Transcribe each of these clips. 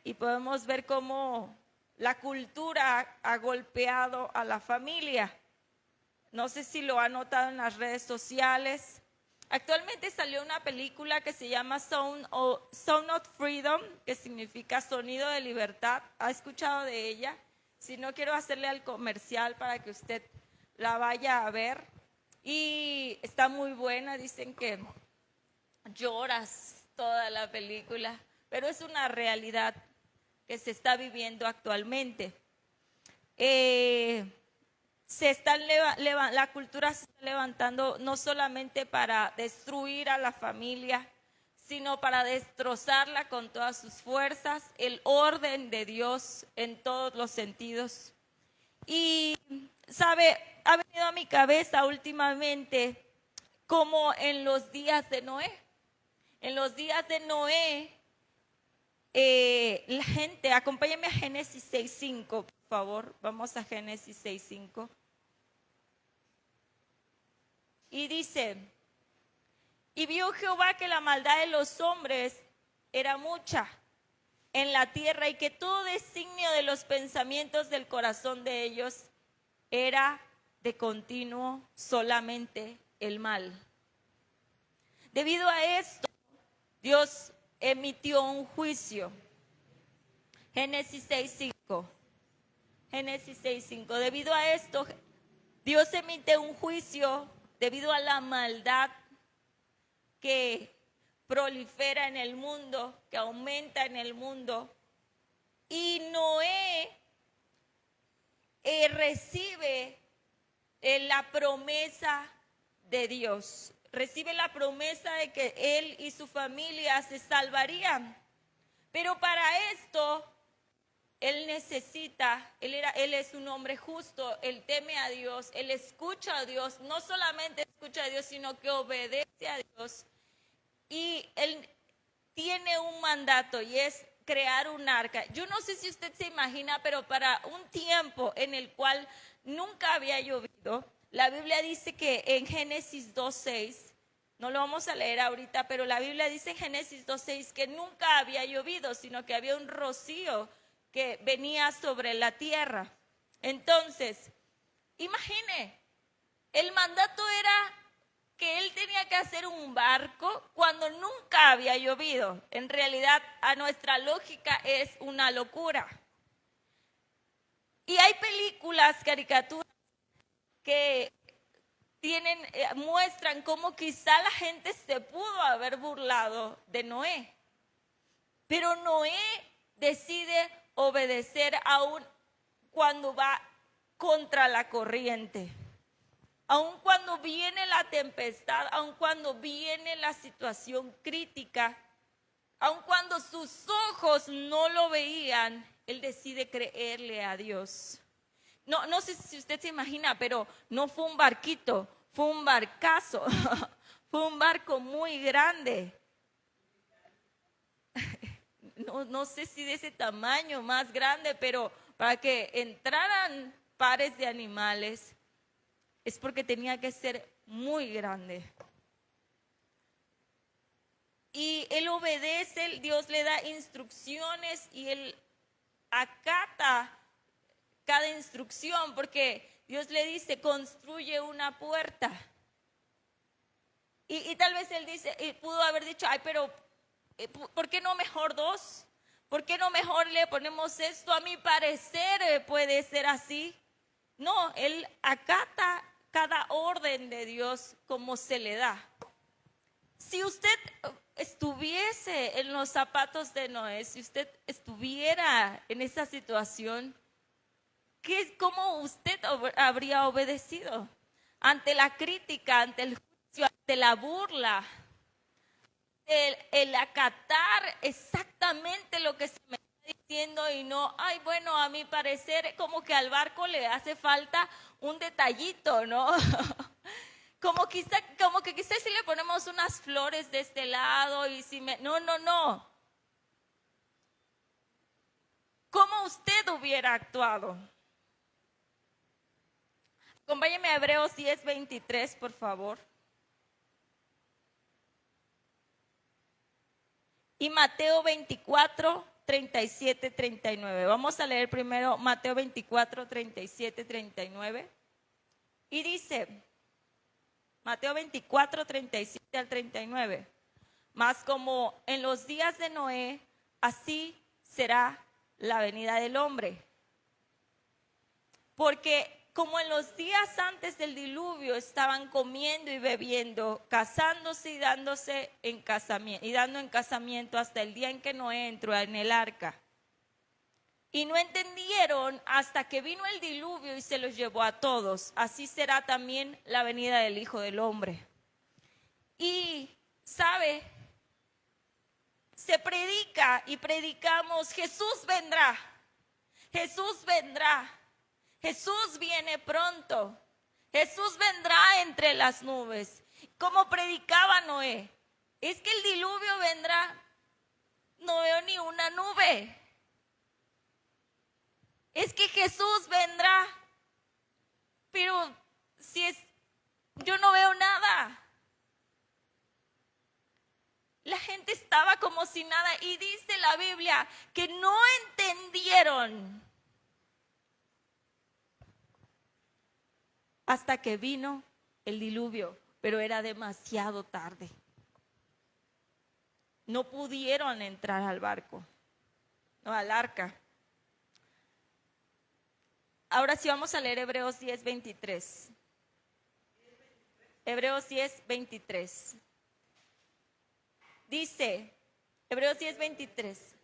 y podemos ver cómo la cultura ha golpeado a la familia. No sé si lo han notado en las redes sociales. Actualmente salió una película que se llama Sound of Freedom, que significa sonido de libertad. ¿Ha escuchado de ella? Si no, quiero hacerle al comercial para que usted la vaya a ver. Y está muy buena, dicen que lloras toda la película, pero es una realidad que se está viviendo actualmente. La cultura se está levantando no solamente para destruir a la familia, sino para destrozarla con todas sus fuerzas, el orden de Dios en todos los sentidos. Y, ¿sabe? Ha venido a mi cabeza últimamente como en los días de Noé. En los días de Noé, la gente, acompáñame a Génesis 6:5, por favor. Vamos a Génesis 6:5. Y dice, y vio Jehová que la maldad de los hombres era mucha en la tierra y que todo designio de los pensamientos del corazón de ellos era de continuo solamente el mal. Debido a esto, Dios emitió un juicio. Génesis 6:5. Génesis 6:5. Debido a esto, Dios emite un juicio debido a la maldad que prolifera en el mundo, que aumenta en el mundo. Y Noé recibe la promesa de Dios. Recibe la promesa de que él y su familia se salvarían. Pero para esto, él necesita, él es un hombre justo, él teme a Dios, él escucha a Dios, no solamente escucha a Dios, sino que obedece a Dios. Y él tiene un mandato y es crear un arca. Yo no sé si usted se imagina, pero para un tiempo en el cual nunca había llovido, la Biblia dice que en Génesis 2:6, no lo vamos a leer ahorita, pero la Biblia dice en Génesis 2:6 que nunca había llovido, sino que había un rocío que venía sobre la tierra. Entonces, imagine, el mandato era que él tenía que hacer un barco cuando nunca había llovido. En realidad, a nuestra lógica es una locura. Y hay películas, caricaturas que muestran cómo quizá la gente se pudo haber burlado de Noé. Pero Noé decide obedecer aún cuando va contra la corriente. Aun cuando viene la tempestad, aun cuando viene la situación crítica, aun cuando sus ojos no lo veían, él decide creerle a Dios. No sé si usted se imagina, pero no fue un barquito, fue un barcazo, fue un barco muy grande. No sé si de ese tamaño, más grande, pero para que entraran pares de animales, es porque tenía que ser muy grande. Y él obedece, Dios le da instrucciones y él acata cada instrucción, porque Dios le dice, construye una puerta. Y tal vez él dice, y pudo haber dicho, ay, pero ¿por qué no mejor dos? ¿Por qué no mejor le ponemos esto? A mi parecer puede ser así. No, él acata cada orden de Dios como se le da. Si usted estuviese en los zapatos de Noé, si usted estuviera en esa situación, ¿cómo usted habría obedecido? Ante la crítica, ante el juicio, ante la burla, el acatar exactamente lo que se me está diciendo y no, ay, bueno, a mi parecer como que al barco le hace falta un detallito, ¿no? Como que quizás si le ponemos unas flores de este lado y si me... No. ¿Cómo usted hubiera actuado? Acompáñeme a Hebreos 10:23, por favor. Y Mateo 24, 37, 39. Vamos a leer primero Mateo 24, 37, 39. Y dice, Mateo 24, 37 al 39. Mas como en los días de Noé, así será la venida del hombre. Porque como en los días antes del diluvio estaban comiendo y bebiendo, casándose y dándose en casamiento, y dando en casamiento hasta el día en que Noé entró en el arca. Y no entendieron hasta que vino el diluvio y se los llevó a todos. Así será también la venida del Hijo del Hombre. Y, ¿sabe? Se predica y predicamos, Jesús vendrá, Jesús vendrá, Jesús viene pronto, Jesús vendrá entre las nubes. Como predicaba Noé, es que el diluvio vendrá, no veo ni una nube. Es que Jesús vendrá, pero yo no veo nada. La gente estaba como si nada y dice la Biblia que no entendieron hasta que vino el diluvio, pero era demasiado tarde. No pudieron entrar al barco, no al arca. Ahora sí vamos a leer Hebreos 10, 23. Hebreos 10, 23. Dice, Hebreos 10, 23.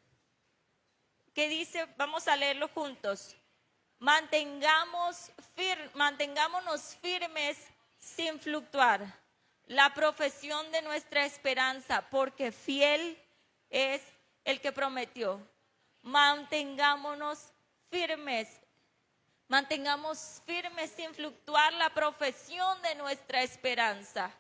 ¿Qué dice? Vamos a leerlo juntos. Mantengámonos firmes sin fluctuar la profesión de nuestra esperanza, porque fiel es el que prometió. Mantengamos firmes sin fluctuar la profesión de nuestra esperanza,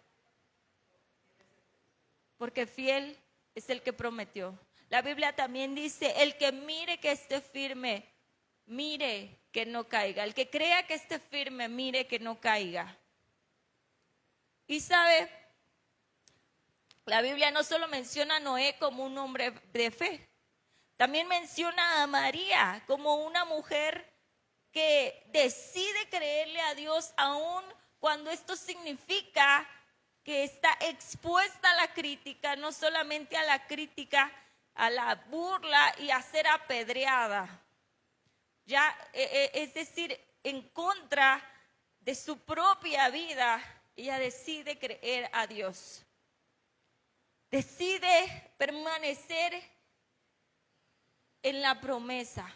porque fiel es el que prometió. La Biblia también dice, el que mire que esté firme, mire que no caiga. El que crea que esté firme, mire que no caiga. Y sabe, la Biblia no solo menciona a Noé como un hombre de fe, también menciona a María como una mujer que decide creerle a Dios aun cuando esto significa que está expuesta a la crítica, no solamente a la crítica, a la burla y a ser apedreada. Ya, es decir, en contra de su propia vida, ella decide creer a Dios. Decide permanecer en la promesa.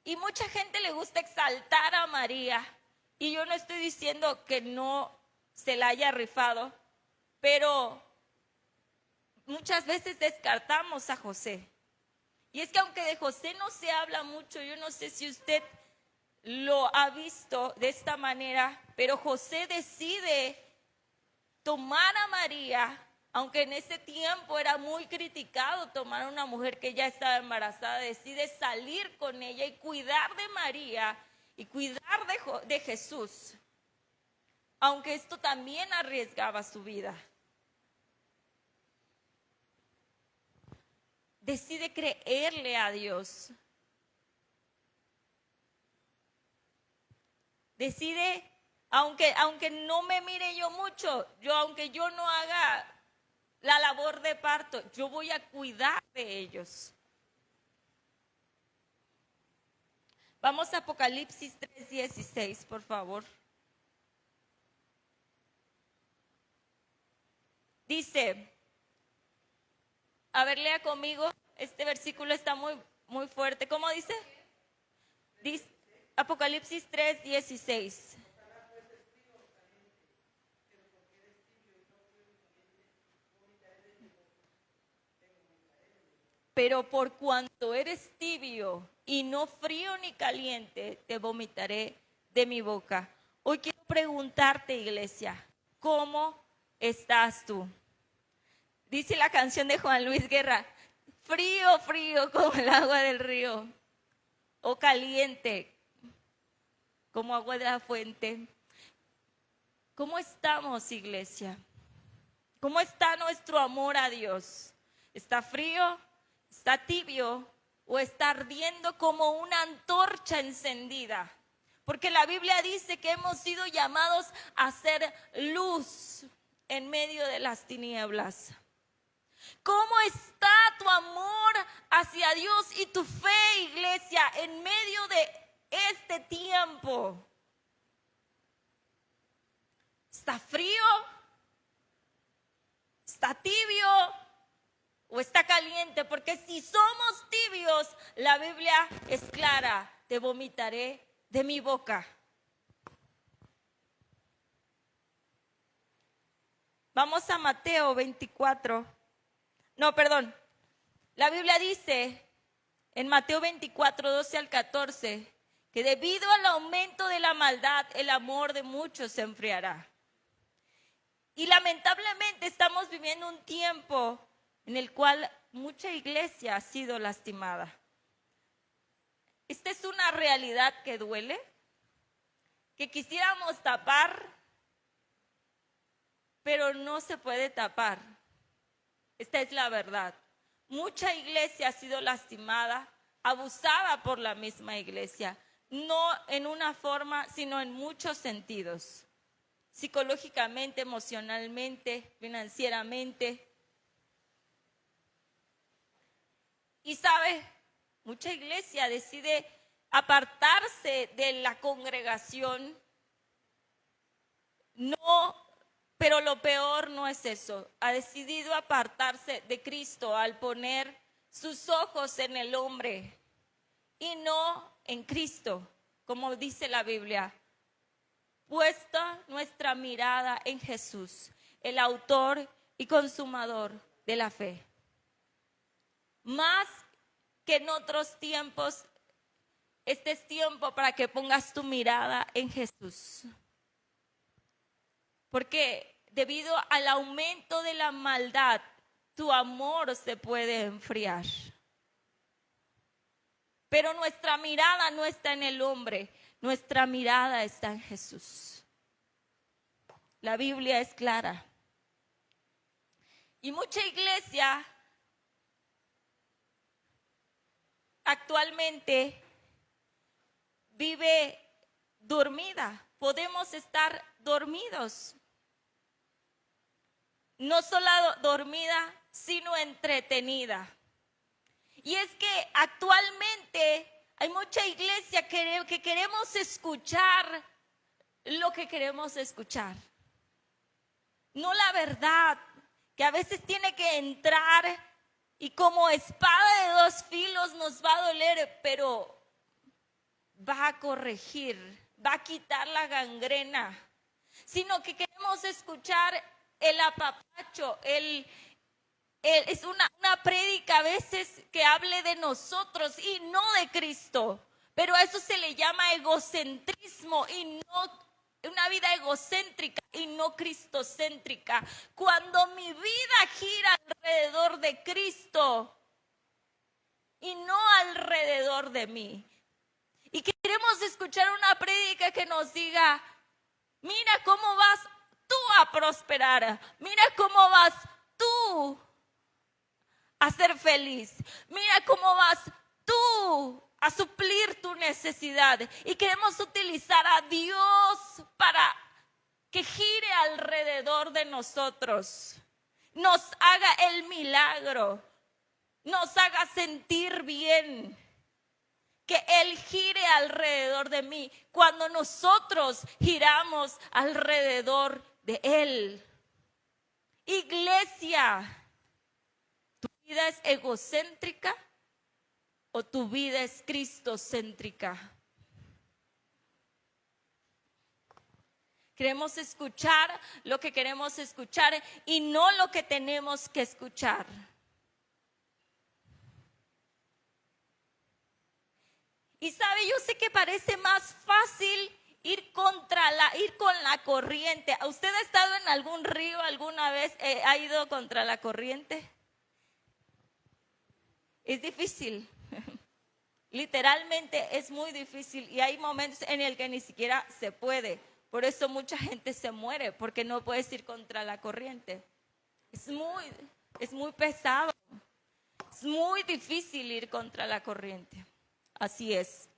Y mucha gente le gusta exaltar a María. Y yo no estoy diciendo que no se la haya rifado, pero muchas veces descartamos a José. Y es que aunque de José no se habla mucho, yo no sé si usted lo ha visto de esta manera, pero José decide tomar a María, aunque en ese tiempo era muy criticado tomar a una mujer que ya estaba embarazada, decide salir con ella y cuidar de María y cuidar de Jesús, aunque esto también arriesgaba su vida. Decide creerle a Dios. Decide, aunque no me mire yo mucho, aunque yo no haga la labor de parto, yo voy a cuidar de ellos. Vamos a Apocalipsis 3:16, por favor. Dice, a ver, lea conmigo, este versículo está muy, muy fuerte. ¿Cómo dice? Dice Apocalipsis 3:16. Pero por cuanto eres tibio y no frío ni caliente, te vomitaré de mi boca. Hoy quiero preguntarte, iglesia, ¿cómo estás tú? Dice la canción de Juan Luis Guerra, frío, frío como el agua del río, o caliente como agua de la fuente. ¿Cómo estamos, iglesia? ¿Cómo está nuestro amor a Dios? ¿Está frío? ¿Está tibio o está ardiendo como una antorcha encendida? Porque la Biblia dice que hemos sido llamados a ser luz en medio de las tinieblas. ¿Cómo está tu amor hacia Dios y tu fe, iglesia, en medio de este tiempo? ¿Está frío? ¿Está tibio? ¿O está caliente? Porque si somos tibios, la Biblia es clara: te vomitaré de mi boca. Vamos a Mateo 24. No, perdón. La Biblia dice en Mateo 24, 12 al 14, que debido al aumento de la maldad, el amor de muchos se enfriará. Y lamentablemente estamos viviendo un tiempo en el cual mucha iglesia ha sido lastimada. Esta es una realidad que duele, que quisiéramos tapar, pero no se puede tapar. Esta es la verdad. Mucha iglesia ha sido lastimada, abusada por la misma iglesia, no en una forma, sino en muchos sentidos. Psicológicamente, emocionalmente, financieramente. Y sabe, mucha iglesia decide apartarse de la congregación. No, pero lo peor no es eso. Ha decidido apartarse de Cristo al poner sus ojos en el hombre y no en Cristo, como dice la Biblia. Puesta nuestra mirada en Jesús, el autor y consumador de la fe. Más que en otros tiempos, este es tiempo para que pongas tu mirada en Jesús. Porque debido al aumento de la maldad, tu amor se puede enfriar. Pero nuestra mirada no está en el hombre, nuestra mirada está en Jesús. La Biblia es clara. Y mucha iglesia actualmente vive dormida. Podemos estar dormidos. No solo dormida, sino entretenida. Y es que actualmente hay mucha iglesia que queremos escuchar lo que queremos escuchar. No la verdad, que a veces tiene que entrar y como espada de dos filos nos va a doler, pero va a corregir, va a quitar la gangrena. Sino que queremos escuchar el apapacho, es una prédica a veces que hable de nosotros y no de Cristo. Pero a eso se le llama egocentrismo y no una vida egocéntrica y no cristocéntrica. Cuando mi vida gira alrededor de Cristo y no alrededor de mí. Y queremos escuchar una prédica que nos diga: mira cómo vas tú a prosperar, mira cómo vas tú a ser feliz, mira cómo vas tú a suplir tu necesidad. Y queremos utilizar a Dios para que gire alrededor de nosotros, nos haga el milagro, nos haga sentir bien, que Él gire alrededor de mí cuando nosotros giramos alrededor de Él. Iglesia, ¿tu vida es egocéntrica o tu vida es cristocéntrica? Queremos escuchar lo que queremos escuchar y no lo que tenemos que escuchar. Y sabe, yo sé que parece más fácil ir con la corriente. ¿Usted ha estado en algún río alguna vez? ¿Ha ido contra la corriente? Es difícil. Literalmente es muy difícil y hay momentos en el que ni siquiera se puede. Por eso mucha gente se muere, porque no puedes ir contra la corriente. Es muy pesado. Es muy difícil ir contra la corriente. Así es.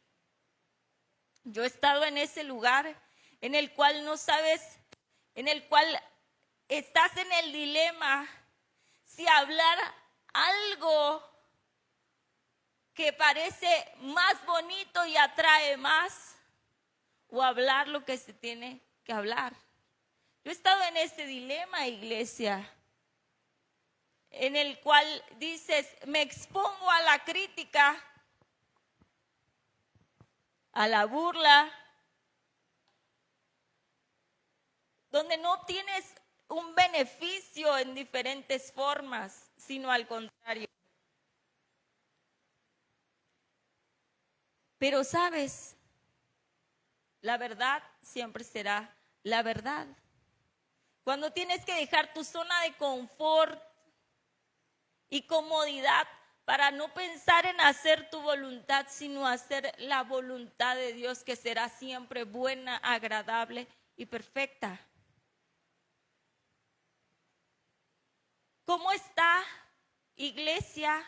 Yo he estado en ese lugar en el cual no sabes, en el cual estás en el dilema si hablar algo que parece más bonito y atrae más o hablar lo que se tiene que hablar. Yo he estado en ese dilema, iglesia, en el cual dices, me expongo a la crítica, a la burla, donde no tienes un beneficio en diferentes formas, sino al contrario. Pero sabes, la verdad siempre será la verdad. Cuando tienes que dejar tu zona de confort y comodidad para no pensar en hacer tu voluntad, sino hacer la voluntad de Dios, que será siempre buena, agradable y perfecta. ¿Cómo está, iglesia,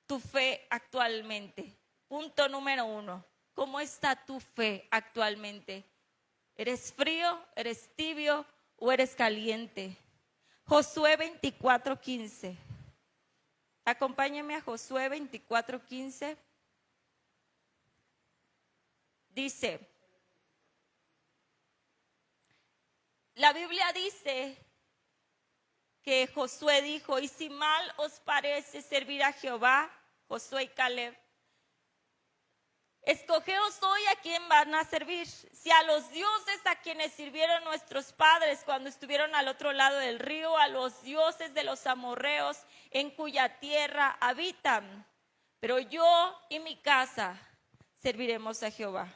tu fe actualmente? Punto número 1. ¿Cómo está tu fe actualmente? ¿Eres frío, eres tibio o eres caliente? Josué 24:15. Acompáñame a Josué 24:15. Dice, la Biblia dice que Josué dijo, y si mal os parece servir a Jehová, Josué y Caleb, escogeos hoy a quién van a servir, si a los dioses a quienes sirvieron nuestros padres cuando estuvieron al otro lado del río, a los dioses de los amorreos en cuya tierra habitan, pero yo y mi casa serviremos a Jehová.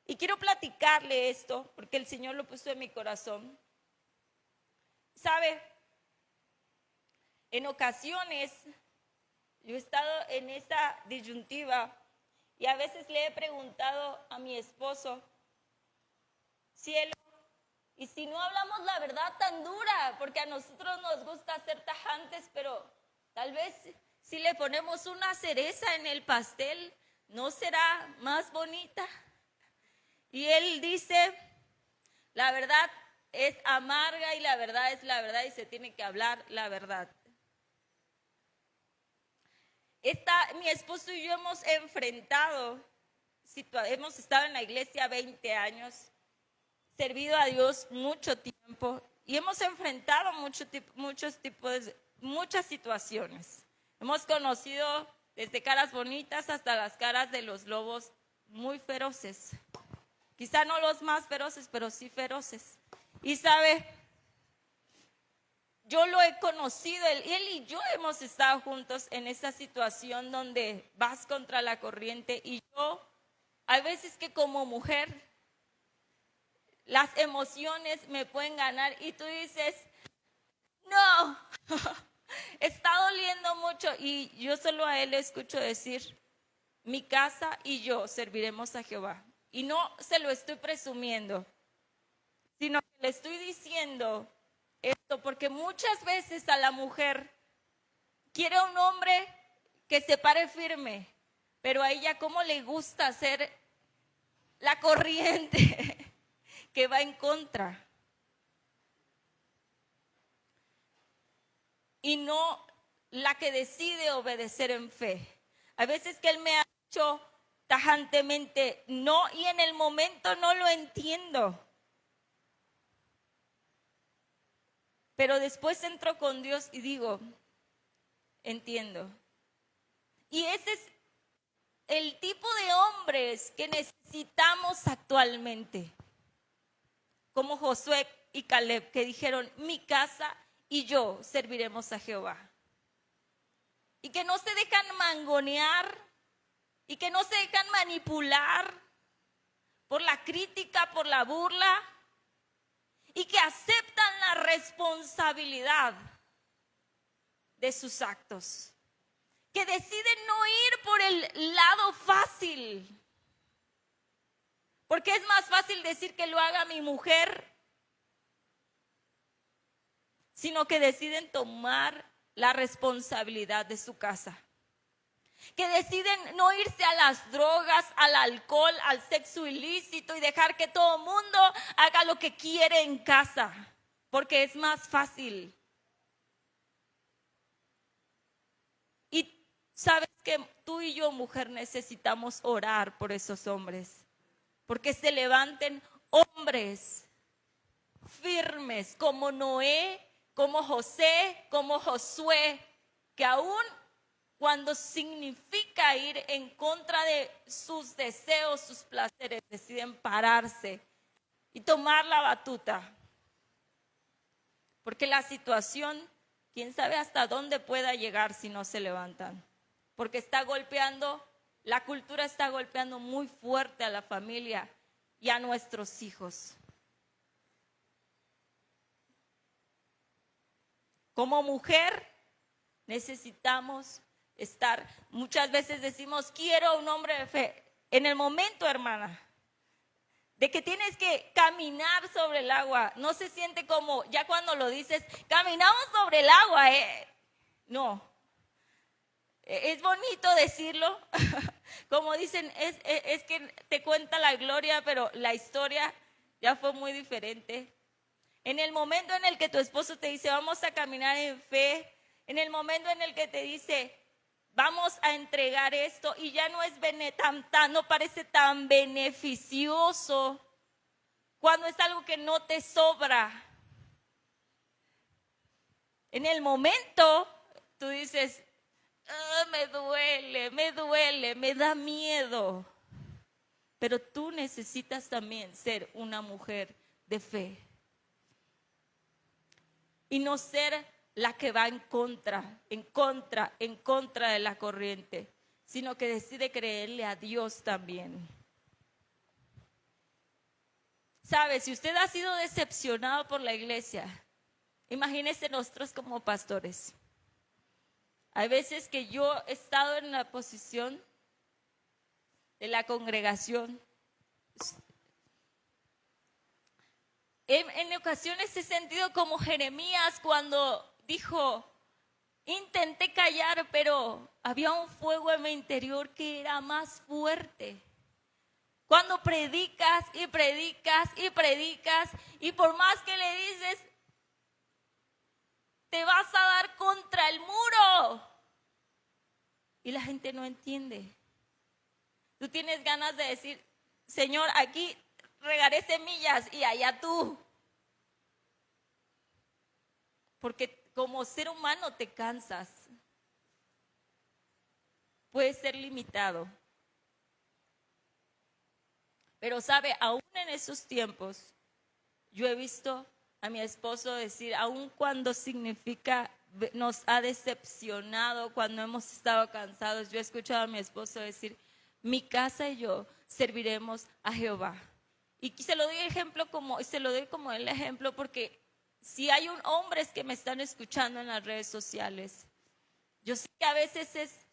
Y quiero platicarle esto porque el Señor lo puso en mi corazón. ¿Sabe? En ocasiones yo he estado en esa disyuntiva y a veces le he preguntado a mi esposo, cielo, ¿y si no hablamos la verdad tan dura? Porque a nosotros nos gusta ser tajantes, pero tal vez si le ponemos una cereza en el pastel, ¿no será más bonita? Y él dice, la verdad es amarga y la verdad es la verdad y se tiene que hablar la verdad. Mi esposo y yo hemos enfrentado, hemos estado en la iglesia 20 años, servido a Dios mucho tiempo y hemos enfrentado muchas situaciones. Hemos conocido desde caras bonitas hasta las caras de los lobos muy feroces. Quizá no los más feroces, pero sí feroces. Y sabe, yo lo he conocido, él y yo hemos estado juntos en esa situación donde vas contra la corriente y yo, hay veces que como mujer, las emociones me pueden ganar y tú dices, no, está doliendo mucho y yo solo a él le escucho decir, mi casa y yo serviremos a Jehová. Y no se lo estoy presumiendo, sino que le estoy diciendo esto porque muchas veces a la mujer quiere un hombre que se pare firme, pero a ella cómo le gusta hacer la corriente que va en contra. Y no la que decide obedecer en fe. A veces que él me ha dicho tajantemente no y en el momento no lo entiendo. Pero después entro con Dios y digo, entiendo. Y ese es el tipo de hombres que necesitamos actualmente. Como Josué y Caleb, que dijeron, mi casa y yo serviremos a Jehová. Y que no se dejan mangonear y que no se dejan manipular por la crítica, por la burla, y que aceptan la responsabilidad de sus actos, que deciden no ir por el lado fácil, porque es más fácil decir que lo haga mi mujer, sino que deciden tomar la responsabilidad de su casa. Que deciden no irse a las drogas, al alcohol, al sexo ilícito y dejar que todo el mundo haga lo que quiere en casa, porque es más fácil. Y sabes que tú y yo, mujer, necesitamos orar por esos hombres, porque se levanten hombres firmes como Noé, como José, como Josué, que aún cuando significa ir en contra de sus deseos, sus placeres, deciden pararse y tomar la batuta. Porque la situación, quién sabe hasta dónde pueda llegar si no se levantan. Porque está golpeando, la cultura está golpeando muy fuerte a la familia y a nuestros hijos. Como mujer necesitamos estar, muchas veces decimos, quiero un hombre de fe. En el momento, hermana, de que tienes que caminar sobre el agua, no se siente como, ya cuando lo dices, caminamos sobre el agua, no. Es bonito decirlo, como dicen, es que te cuenta la gloria, pero la historia ya fue muy diferente. En el momento en el que tu esposo te dice, vamos a caminar en fe, en el momento en el que te dice, vamos a entregar esto, y ya no es no parece tan beneficioso cuando es algo que no te sobra. En el momento tú dices, me duele, me da miedo. Pero tú necesitas también ser una mujer de fe. Y no ser la que va en contra de la corriente, sino que decide creerle a Dios también. ¿Sabe? Si usted ha sido decepcionado por la iglesia, imagínese nosotros como pastores. Hay veces que yo he estado en la posición de la congregación. En ocasiones he sentido como Jeremías cuando dijo, intenté callar, pero había un fuego en mi interior que era más fuerte. Cuando predicas y predicas y predicas, y por más que le dices, te vas a dar contra el muro. Y la gente no entiende. Tú tienes ganas de decir, Señor, aquí regaré semillas y allá tú. Porque como ser humano te cansas. Puedes ser limitado. Pero sabe, aún en esos tiempos, yo he visto a mi esposo decir, aun cuando significa, nos ha decepcionado, cuando hemos estado cansados, yo he escuchado a mi esposo decir, mi casa y yo serviremos a Jehová. Y se lo doy como el ejemplo porque si hay hombres que me están escuchando en las redes sociales, yo sé que a veces es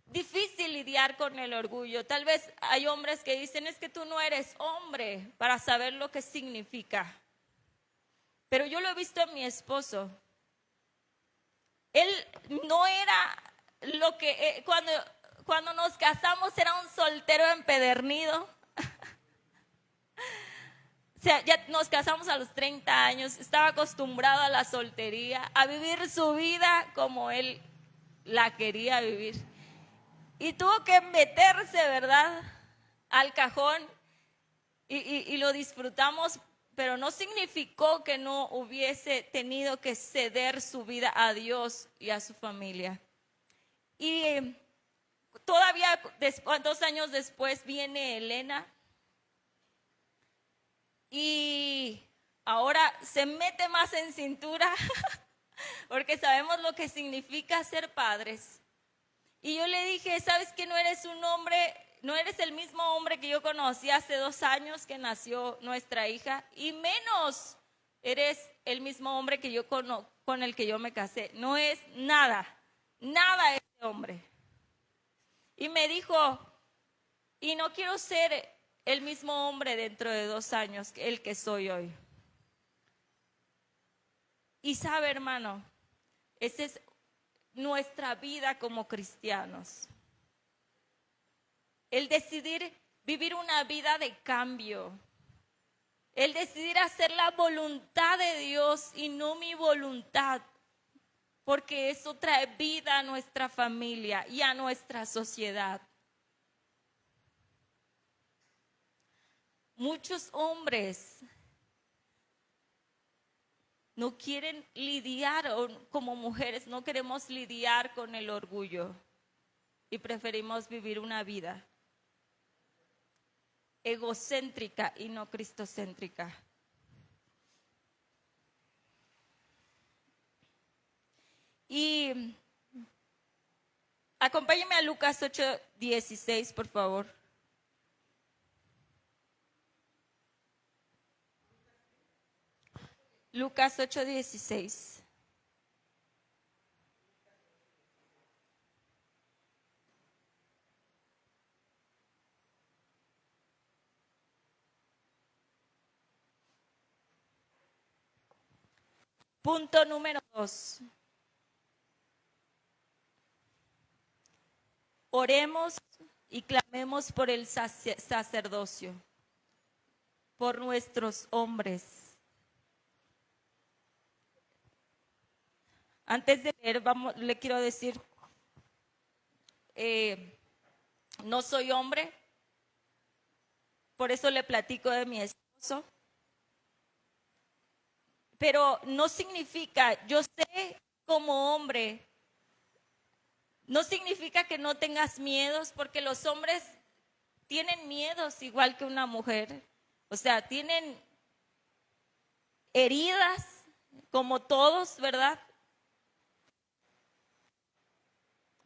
difícil lidiar con el orgullo. Tal vez hay hombres que dicen, es que tú no eres hombre para saber lo que significa. Pero yo lo he visto en mi esposo. Él no era lo que, cuando nos casamos era un soltero empedernido. O sea, ya nos casamos a los 30 años, estaba acostumbrado a la soltería, a vivir su vida como él la quería vivir. Y tuvo que meterse, ¿verdad?, al cajón y lo disfrutamos, pero no significó que no hubiese tenido que ceder su vida a Dios y a su familia. Y todavía 2 años después viene Elena y ahora se mete más en cintura porque sabemos lo que significa ser padres. Y yo le dije, ¿sabes que no eres un hombre, no eres el mismo hombre que yo conocí hace 2 años que nació nuestra hija? Y menos eres el mismo hombre que yo con el que yo me casé. No es nada ese hombre. Y me dijo, y no quiero ser el mismo hombre dentro de 2 años que el que soy hoy. Y sabe, hermano, ese es nuestra vida como cristianos. El decidir vivir una vida de cambio. El decidir hacer la voluntad de Dios y no mi voluntad. Porque eso trae vida a nuestra familia y a nuestra sociedad. Muchos hombres no quieren lidiar, o como mujeres no queremos lidiar con el orgullo y preferimos vivir una vida egocéntrica y no cristocéntrica. Y acompáñenme a Lucas 8:16, por favor. Lucas 8:16. Punto número 2. Oremos y clamemos por el sacerdocio, por nuestros hombres. Antes de leer, le quiero decir, no soy hombre, por eso le platico de mi esposo. Pero no significa, yo sé como hombre, no significa que no tengas miedos, porque los hombres tienen miedos igual que una mujer. O sea, tienen heridas como todos, ¿verdad?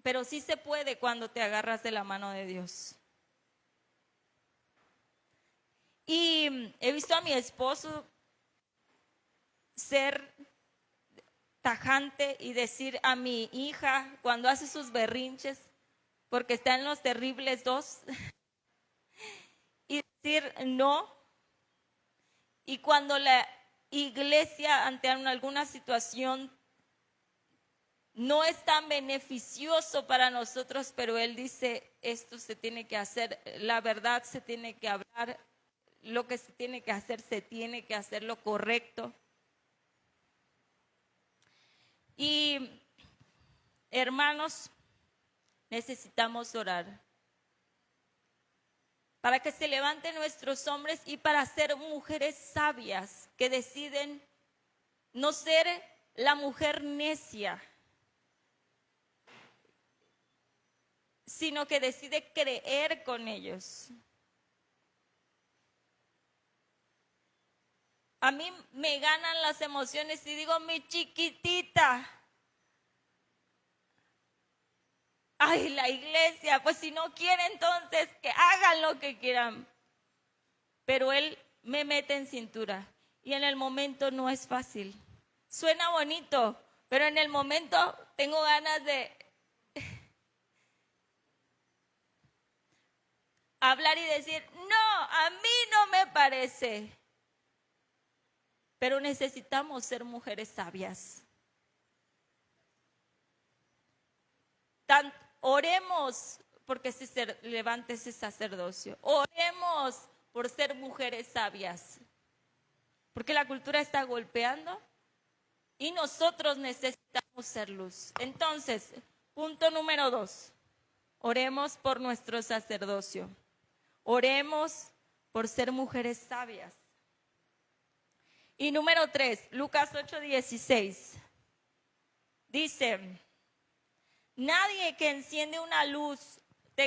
Pero sí se puede cuando te agarras de la mano de Dios. Y he visto a mi esposo ser tajante y decir a mi hija cuando hace sus berrinches, porque está en los terribles 2, y decir no. Y cuando la iglesia ante alguna situación no es tan beneficioso para nosotros, pero él dice, esto se tiene que hacer, la verdad se tiene que hablar, lo que se tiene que hacer, se tiene que hacer lo correcto. Y hermanos, necesitamos orar para que se levanten nuestros hombres y para ser mujeres sabias que deciden no ser la mujer necia, sino que decide creer con ellos. A mí me ganan las emociones y digo, mi chiquitita. Ay, la iglesia, pues si no quiere entonces que hagan lo que quieran. Pero él me mete en cintura y en el momento no es fácil. Suena bonito, pero en el momento tengo ganas de hablar y decir, no, a mí no me parece. Pero necesitamos ser mujeres sabias. Oremos porque se levante ese sacerdocio. Oremos por ser mujeres sabias. Porque la cultura está golpeando y nosotros necesitamos ser luz. Entonces, punto número 2. Oremos por nuestro sacerdocio. Oremos por ser mujeres sabias. Y número 3, Lucas 8:16. Dice, nadie que enciende una luz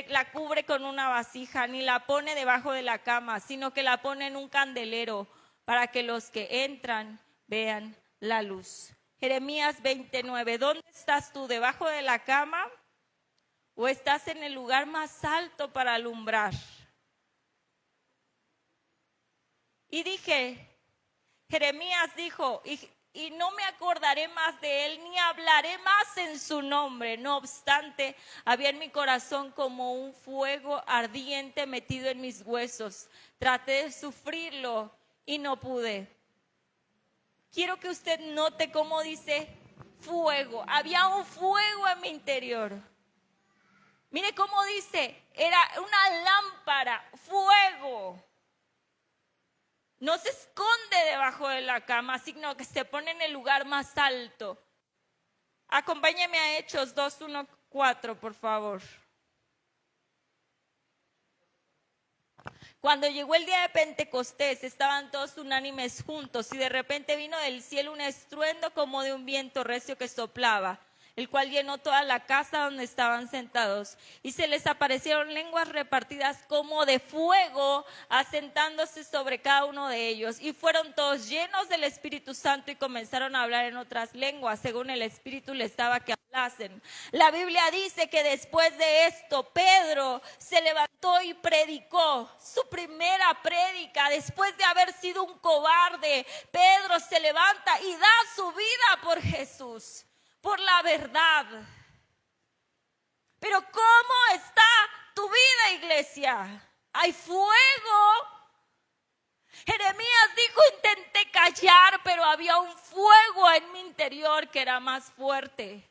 la cubre con una vasija, ni la pone debajo de la cama, sino que la pone en un candelero para que los que entran vean la luz. Jeremías 29, ¿dónde estás tú? ¿Debajo de la cama o estás en el lugar más alto para alumbrar? Y dije, Jeremías dijo, y no me acordaré más de él, ni hablaré más en su nombre. No obstante, había en mi corazón como un fuego ardiente metido en mis huesos. Traté de sufrirlo y no pude. Quiero que usted note cómo dice fuego, había un fuego en mi interior. Mire cómo dice, era una lámpara, fuego. No se esconde debajo de la cama, sino que se pone en el lugar más alto. Acompáñeme a Hechos 2:1-4, por favor. Cuando llegó el día de Pentecostés, estaban todos unánimes juntos y de repente vino del cielo un estruendo como de un viento recio que soplaba, el cual llenó toda la casa donde estaban sentados. Y se les aparecieron lenguas repartidas como de fuego, asentándose sobre cada uno de ellos. Y fueron todos llenos del Espíritu Santo y comenzaron a hablar en otras lenguas, según el Espíritu les daba que hablasen. La Biblia dice que después de esto, Pedro se levantó y predicó su primera prédica. Después de haber sido un cobarde, Pedro se levanta y da su vida por Jesús, por la verdad. Pero ¿cómo está tu vida, iglesia? ¿Hay fuego? Jeremías dijo, intenté callar, pero había un fuego en mi interior que era más fuerte.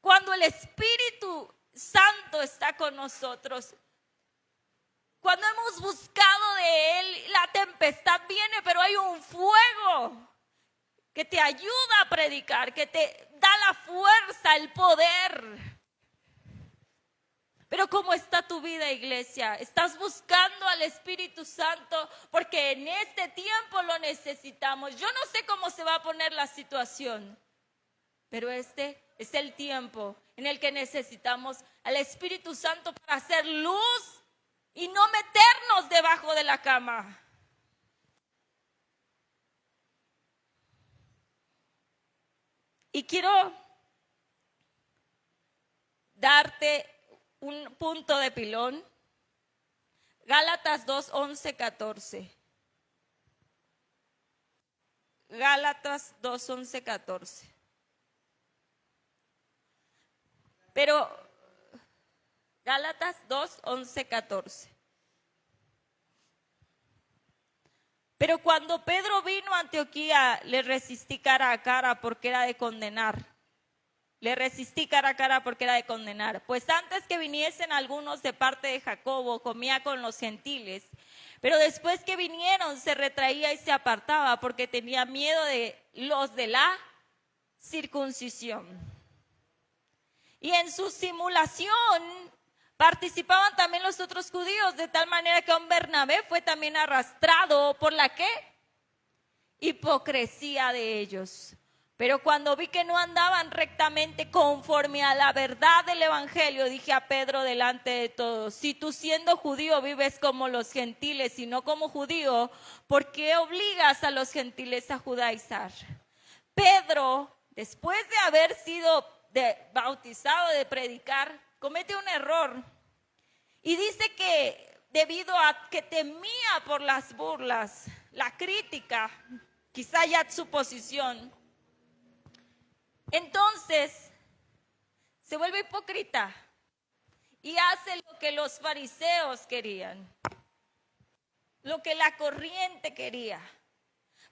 Cuando el Espíritu Santo está con nosotros, cuando hemos buscado de Él, la tempestad viene, pero hay un fuego que te ayuda a predicar, que te da la fuerza, el poder. Pero ¿cómo está tu vida, iglesia? ¿Estás buscando al Espíritu Santo? Porque en este tiempo lo necesitamos. Yo no sé cómo se va a poner la situación, pero este es el tiempo en el que necesitamos al Espíritu Santo para hacer luz y no meternos debajo de la cama. Y quiero darte un punto de pilón. Gálatas 2:11-14. Gálatas 2:11-14. Pero Gálatas 2:11-14. Pero cuando Pedro vino a Antioquía, le resistí cara a cara porque era de condenar. Le resistí cara a cara porque era de condenar. Pues antes que viniesen algunos de parte de Jacobo, comía con los gentiles. Pero después que vinieron, se retraía y se apartaba porque tenía miedo de los de la circuncisión. Y en su simulación participaban también los otros judíos, de tal manera que un Bernabé fue también arrastrado por la ¿qué? Hipocresía de ellos. Pero cuando vi que no andaban rectamente conforme a la verdad del evangelio, dije a Pedro delante de todos: si tú siendo judío vives como los gentiles y no como judío, ¿por qué obligas a los gentiles a judaizar? Pedro, después de haber sido bautizado, de predicar, comete un error y dice que debido a que temía por las burlas, la crítica, quizá ya su posición, entonces se vuelve hipócrita y hace lo que los fariseos querían, lo que la corriente quería.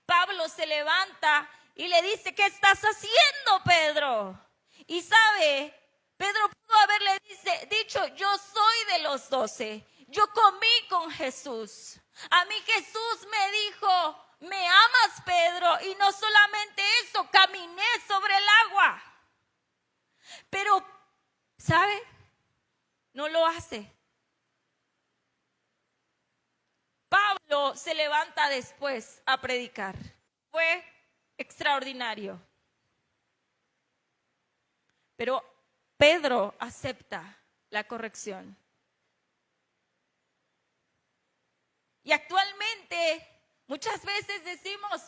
Pablo se levanta y le dice: ¿qué estás haciendo, Pedro? Y sabe, Pedro pudo haberle dicho: yo soy de los 12, yo comí con Jesús. A mí Jesús me dijo: ¿me amas, Pedro? Y no solamente eso, caminé sobre el agua. Pero, ¿sabe? No lo hace. Pablo se levanta después a predicar. Fue extraordinario. Pero Pedro acepta la corrección. Y actualmente muchas veces decimos: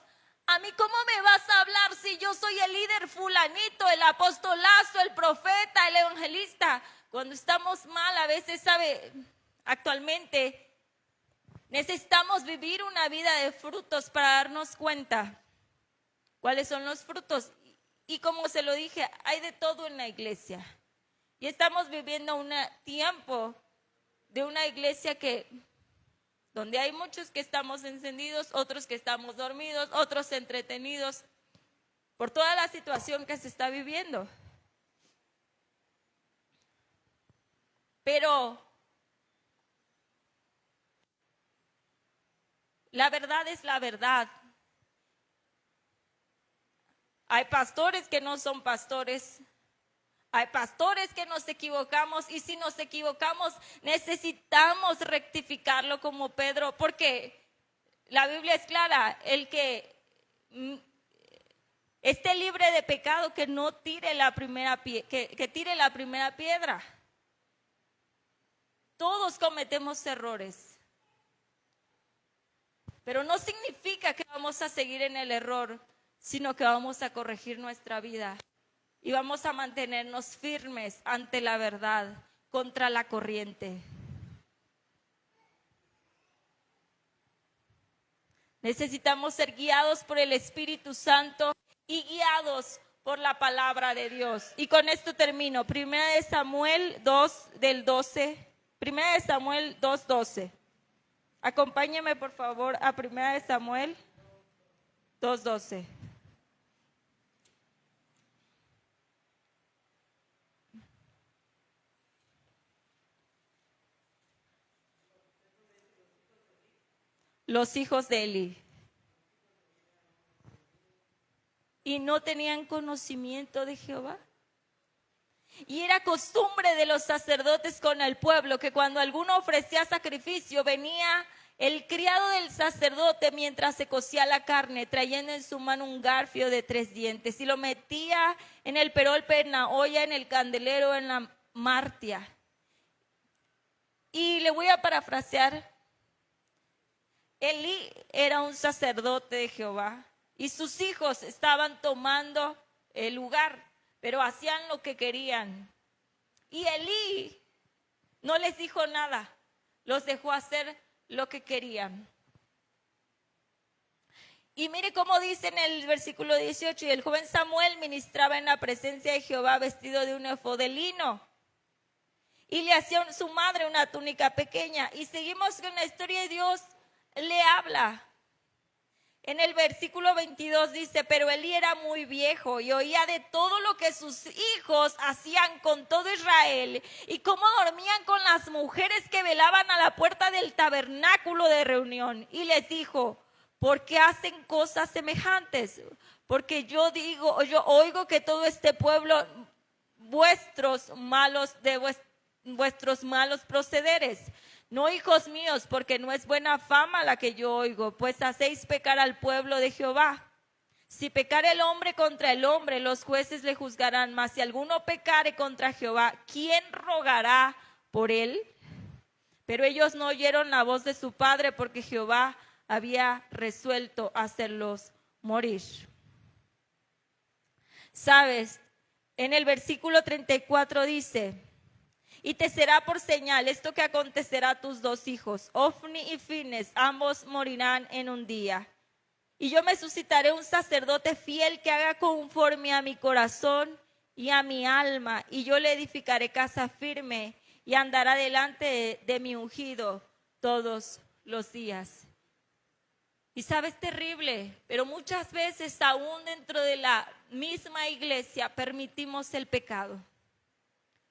¿a mí cómo me vas a hablar si yo soy el líder fulanito, el apostolazo, el profeta, el evangelista? Cuando estamos mal, a veces, ¿sabe? Actualmente necesitamos vivir una vida de frutos para darnos cuenta cuáles son los frutos. Y como se lo dije, hay de todo en la iglesia. Y estamos viviendo un tiempo de una iglesia donde hay muchos que estamos encendidos, otros que estamos dormidos, otros entretenidos. por toda la situación que se está viviendo. Pero la verdad es la verdad. Hay pastores que no son pastores. Hay pastores que nos equivocamos, y si nos equivocamos necesitamos rectificarlo como Pedro, porque la Biblia es clara: el que esté libre de pecado, que no tire la primera que tire la primera piedra. Todos cometemos errores, pero no significa que vamos a seguir en el error, sino que vamos a corregir nuestra vida y vamos a mantenernos firmes ante la verdad, contra la corriente. Necesitamos ser guiados por el Espíritu Santo y guiados por la palabra de Dios. Y con esto termino. Primera de Samuel 2 del 12. Primera de Samuel 2:12. Acompáñeme por favor a Primera de Samuel 2:12. Los hijos de Eli. Y no tenían conocimiento de Jehová. Y era costumbre de los sacerdotes con el pueblo que cuando alguno ofrecía sacrificio, venía el criado del sacerdote mientras se cocía la carne, trayendo en su mano un garfio de 3 dientes, y lo metía en el perolpe, en la olla, en el candelero, en la martia. Y le voy a parafrasear. Elí era un sacerdote de Jehová y sus hijos estaban tomando el lugar, pero hacían lo que querían. Y Elí no les dijo nada, los dejó hacer lo que querían. Y mire cómo dice en el versículo 18: y el joven Samuel ministraba en la presencia de Jehová vestido de un efod de lino, y le hacía su madre una túnica pequeña. Y seguimos con la historia de Dios. Le habla. En el versículo 22 dice: pero Elí era muy viejo y oía de todo lo que sus hijos hacían con todo Israel, y cómo dormían con las mujeres que velaban a la puerta del tabernáculo de reunión. Y les dijo: ¿por qué hacen cosas semejantes? Porque yo oigo que todo este pueblo, vuestros malos procederes. No, hijos míos, porque no es buena fama la que yo oigo, pues hacéis pecar al pueblo de Jehová. Si pecare el hombre contra el hombre, los jueces le juzgarán, mas si alguno pecare contra Jehová, ¿quién rogará por él? Pero ellos no oyeron la voz de su padre, porque Jehová había resuelto hacerlos morir. ¿Sabes? En el versículo 34 dice: y te será por señal esto que acontecerá a tus 2 hijos, Ofni y Fines, ambos morirán en un día. Y yo me suscitaré un sacerdote fiel que haga conforme a mi corazón y a mi alma, y yo le edificaré casa firme y andará delante de mi ungido todos los días. Y sabes, terrible, pero muchas veces aún dentro de la misma iglesia permitimos el pecado.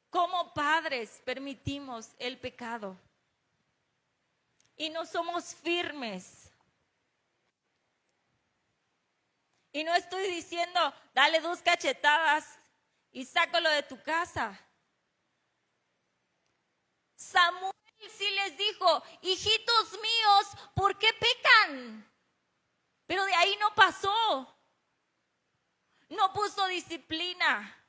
Como padres permitimos el pecado y no somos firmes. Y no estoy diciendo dale 2 cachetadas y sácalo de tu casa. Samuel sí les dijo: hijitos míos, ¿por qué pecan? Pero de ahí no pasó. No puso disciplina.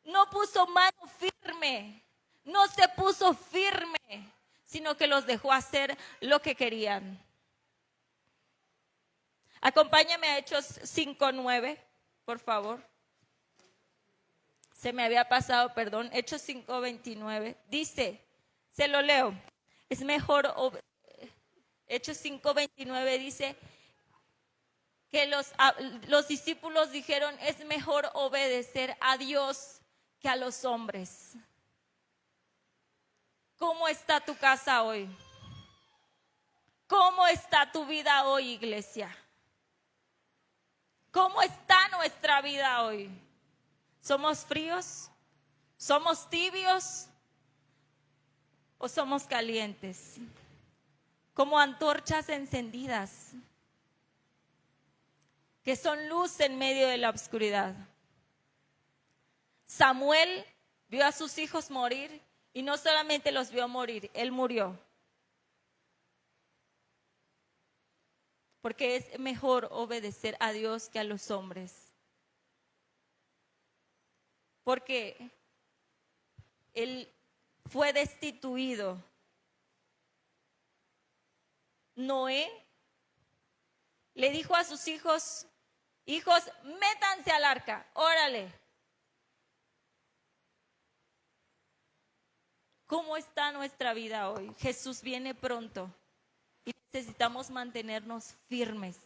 No puso mano firme, no se puso firme, sino que los dejó hacer lo que querían. Acompáñame a Hechos 5:9, por favor. Se me había pasado, perdón. Hechos 5:29. Dice, se lo leo. Es mejor, Hechos 5:29 dice que los discípulos dijeron: es mejor obedecer a Dios que a los hombres. ¿Cómo está tu casa hoy? ¿Cómo está tu vida hoy, iglesia? ¿Cómo está nuestra vida hoy? ¿Somos fríos? ¿Somos tibios? ¿O somos calientes? Como antorchas encendidas, que son luz en medio de la oscuridad. Samuel vio a sus hijos morir y no solamente los vio morir, él murió. Porque es mejor obedecer a Dios que a los hombres. Porque él fue destituido. Noé le dijo a sus hijos, hijos, métanse al arca, órale. ¿Cómo está nuestra vida hoy? Jesús viene pronto y necesitamos mantenernos firmes,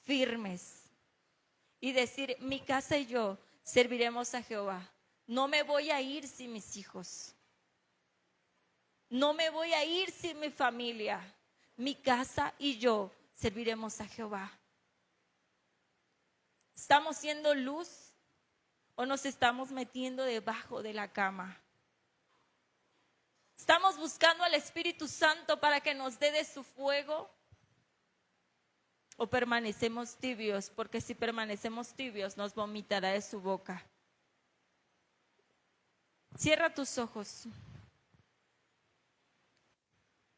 firmes. Y decir, mi casa y yo serviremos a Jehová. No me voy a ir sin mis hijos. No me voy a ir sin mi familia. Mi casa y yo serviremos a Jehová. ¿Estamos siendo luz o nos estamos metiendo debajo de la cama? ¿Estamos buscando al Espíritu Santo para que nos dé de su fuego? ¿O permanecemos tibios? Porque si permanecemos tibios, nos vomitará de su boca. Cierra tus ojos.